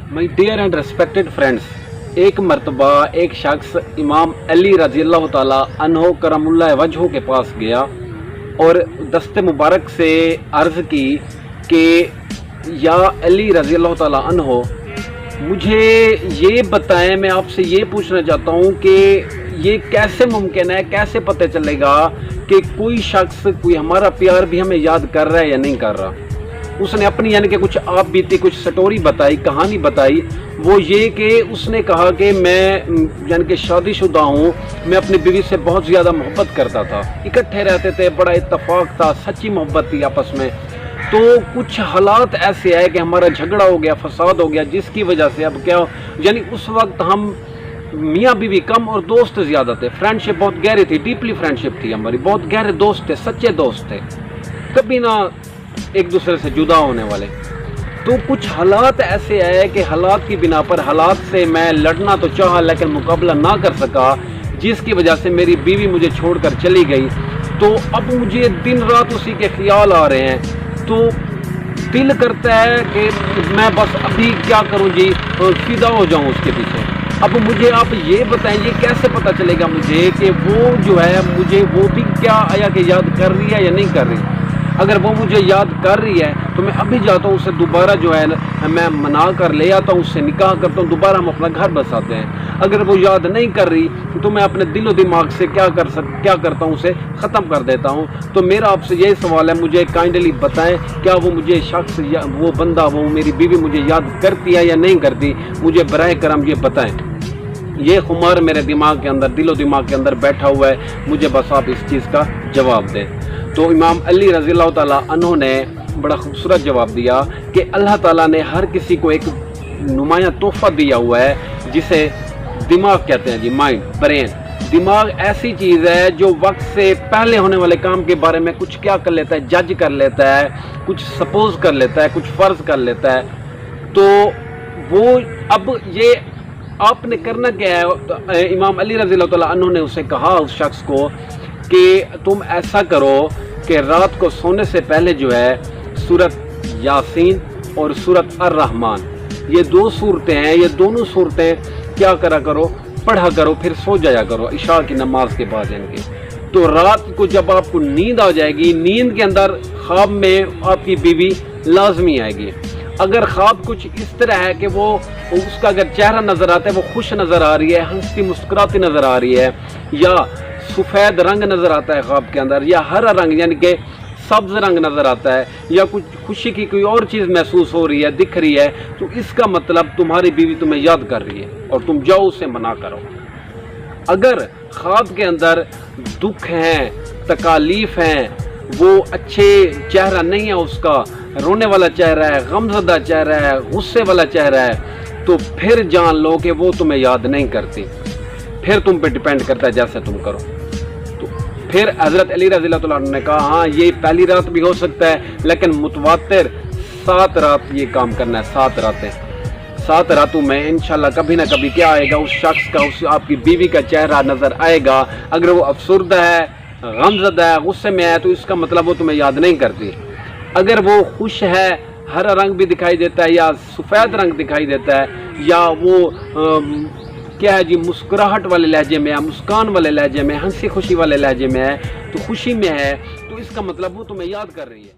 My dear and respected friends, एक मर्तबा एक शख्स इमाम अली रज़ी अल्लाह ताला अन्हो करमुल्लाह वजहो के पास गया और दस्ते मुबारक से अर्ज़ की कि या अली रज़ी अल्लाह ताला अन्हो, मुझे ये बताएं, मैं आपसे ये पूछना चाहता हूँ कि ये कैसे मुमकिन है, कैसे पता चलेगा कि कोई शख्स, कोई हमारा प्यार भी हमें याद कर रहा है या नहीं कर रहा। उसने अपनी यानी कि कुछ आप बीती कुछ स्टोरी बताई, कहानी बताई। वो ये कि उसने कहा कि मैं यानी कि शादीशुदा हूँ, मैं अपनी बीवी से बहुत ज़्यादा मोहब्बत करता था, इकट्ठे रहते थे, बड़ा इत्तेफाक था, सच्ची मोहब्बत थी आपस में। तो कुछ हालात ऐसे आए कि हमारा झगड़ा हो गया, फसाद हो गया, जिसकी वजह से अब क्या, यानी उस वक्त हम मियाँ बीवी कम और दोस्त ज़्यादा थे। फ्रेंडशिप बहुत गहरी थी, डीपली फ्रेंडशिप थी हमारी, बहुत गहरे दोस्त थे, सच्चे दोस्त थे, कभी ना एक दूसरे से जुदा होने वाले। तो कुछ हालात ऐसे आए कि हालात की बिना पर, हालात से मैं लड़ना तो चाहा लेकिन मुकाबला ना कर सका, जिसकी वजह से मेरी बीवी मुझे छोड़कर चली गई। तो अब मुझे दिन रात उसी के ख्याल आ रहे हैं। तो दिल करता है कि मैं बस अभी क्या करूं जी, फिदा हो जाऊं उसके पीछे। अब मुझे आप ये बताएं, ये कैसे पता चलेगा मुझे कि वो जो है, मुझे वो भी क्या आया कि याद कर रही है या नहीं कर रही। अगर वो मुझे याद कर रही है तो मैं अभी जाता हूँ उसे दोबारा जो है मैं मना कर ले आता हूँ, उससे निकाह करता हूँ, दोबारा हम अपना घर बसाते हैं। अगर वो याद नहीं कर रही तो मैं अपने दिलो दिमाग से क्या करता हूँ, उसे ख़त्म कर देता हूँ। तो मेरा आपसे यही सवाल है, मुझे काइंडली बताएं, क्या वो मुझे शख्स या वो बंदा, वो मेरी बीवी मुझे याद करती है या नहीं करती, मुझे बराए करम ये बताएं। ये खुमार मेरे दिमाग के अंदर, दिलो दिमाग के अंदर बैठा हुआ है, मुझे बस आप इस चीज़ का जवाब दें। तो इमाम अली रज़ी अल्लाह ताला अन्हो ने बड़ा खूबसूरत जवाब दिया कि अल्लाह ताला ने हर किसी को एक नुमाया तोहफ़ा दिया हुआ है जिसे दिमाग कहते हैं जी, माइंड, ब्रेन। दिमाग ऐसी चीज़ है जो वक्त से पहले होने वाले काम के बारे में कुछ क्या कर लेता है, जज कर लेता है, कुछ सपोज कर लेता है, कुछ फ़र्ज़ कर लेता है। तो वो अब ये आपने करना क्या है, इमाम अली रज़ी अल्लाह ताला अन्हो ने उसे कहा, उस शख्स को, कि तुम ऐसा करो कि रात को सोने से पहले जो है सूरत यासीन और सूरत अर्रहमान, ये दो सूरतें हैं, ये दोनों सूरतें क्या करा करो, पढ़ा करो, फिर सो जाया करो इशा की नमाज के बाद। इनके तो रात को जब आपको नींद आ जाएगी, नींद के अंदर ख्वाब में आपकी बीवी लाजमी आएगी। अगर ख्वाब कुछ इस तरह है कि वो उसका अगर चेहरा नज़र आता है, वो खुश नज़र आ रही है, हंसती मुस्कुराती नज़र आ रही है, या सफ़ेद रंग नज़र आता है ख्वाब के अंदर, या हरा रंग यानी कि सब्ज़ रंग नज़र आता है, या कुछ खुशी की कोई और चीज़ महसूस हो रही है, दिख रही है, तो इसका मतलब तुम्हारी बीवी तुम्हें याद कर रही है और तुम जाओ उसे मना करो। अगर ख्वाब के अंदर दुख हैं, तकालीफ हैं, वो अच्छे चेहरा नहीं है, उसका रोने वाला चेहरा है, गमज़दा चेहरा है, गुस्से वाला चेहरा है, तो फिर जान लो कि वो तुम्हें याद नहीं करती, फिर तुम पे डिपेंड करता है जैसे तुम करो। तो फिर हज़रत अली रज़ी अल्लाह ताला ने कहा, हाँ ये पहली रात भी हो सकता है, लेकिन मुतवातिर 7 रात ये काम करना है, 7 रातें। 7 रातों में इंशाल्लाह कभी ना कभी क्या आएगा, उस शख्स का, उस आपकी बीवी का चेहरा नज़र आएगा। अगर वो अफसुर्दा है, गमज़दा है, गुस्से में है, तो इसका मतलब वो तुम्हें याद नहीं करती। अगर वो खुश है, हरा रंग भी दिखाई देता है या सफ़ेद रंग दिखाई देता है, या वो क्या है जी, मुस्कुराहट वाले लहजे में है, मुस्कान वाले लहजे में, हंसी खुशी वाले लहजे में है, तो खुशी में है, तो इसका मतलब वो तुम्हें याद कर रही है।